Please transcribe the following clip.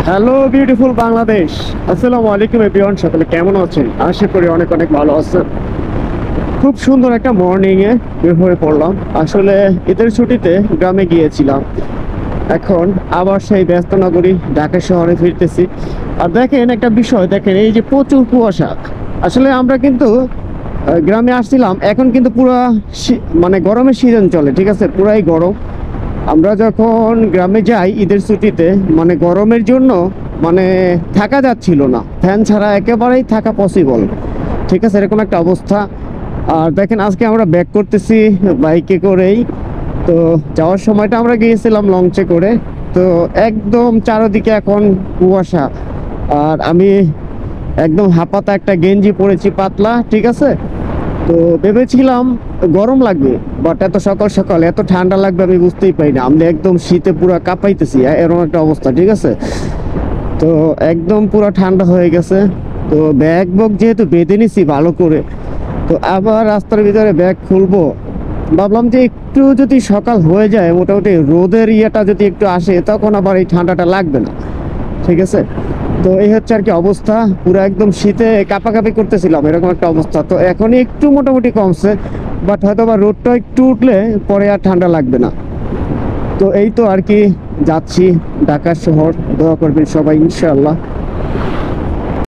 Hello beautiful Bangladesh, আসসালামু আলাইকুম everyone. সকলে কেমন আছেন? আশা করি অনেক অনেক ভালো আছেন। খুব সুন্দর একটা মর্নিং এ বের হয়ে পড়লাম। আসলে ঈদের ছুটিতে গ্রামে গিয়েছিলাম, এখন আবার সেই ব্যস্ত নগরী ঢাকা শহরে ফিরতেছি। আর দেখেন একটা বিষয়, দেখেন এই যে প্রচুর কুয়াশা। আসলে আমরা কিন্তু গ্রামে আসছিলাম, এখন কিন্তু পুরা মানে গরমের সিজন চলে, ঠিক আছে, পুরাই গরম। আমরা যখন গ্রামে যাই ঈদের ছুটিতে, মানে গরমের জন্য মানে থাকা যাচ্ছিল না, ফ্যান ছাড়া একেবারেই থাকা পসিবল, ঠিক আছে, এরকম একটা অবস্থা। আর দেখেন আজকে আমরা ব্যাক করতেছি বাইকে করেই। তো যাওয়ার সময়টা আমরা গিয়েছিলাম লঞ্চে করে। তো একদম চারদিকে এখন কুয়াশা, আর আমি একদম হাঁপাতা একটা গেঞ্জি পরেছি পাতলা, ঠিক আছে। তো ভেবেছিলাম গরম লাগবে, বাট এত সকাল সকাল এত ঠান্ডা লাগবে আমি বুঝতেই পারি না। আমি একদম শীতে পুরো কাঁপাইতেছি, এরকম একটা অবস্থা, ঠিক আছে। তো একদম পুরো ঠান্ডা হয়ে গেছে। তো ব্যাগ বক যেহেতু বেঁধে নিছি ভালো করে, তো আবার রাস্তার ভিতরে ব্যাগ খুলবো, ভাবলাম যে একটু যদি সকাল হয়ে যায়, মোটামুটি রোদের ইয়েটা যদি একটু আসে, তখন আবার এই ঠান্ডাটা লাগবে না, ঠিক আছে। তো এই হচ্ছে আর কি অবস্থা, পুরো একদম শীতে কাঁপাকাঁপি করতেছিলাম, এরকম একটা অবস্থা। তো এখনই একটু মোটামুটি কমছে, বাট হয়তো বা রোদটা একটু উঠলে পরে আর ঠান্ডা লাগবে না। তো এই তো আর কি, যাচ্ছি ঢাকা শহর, দোয়া করবেন সবাই ইনশাআল্লাহ।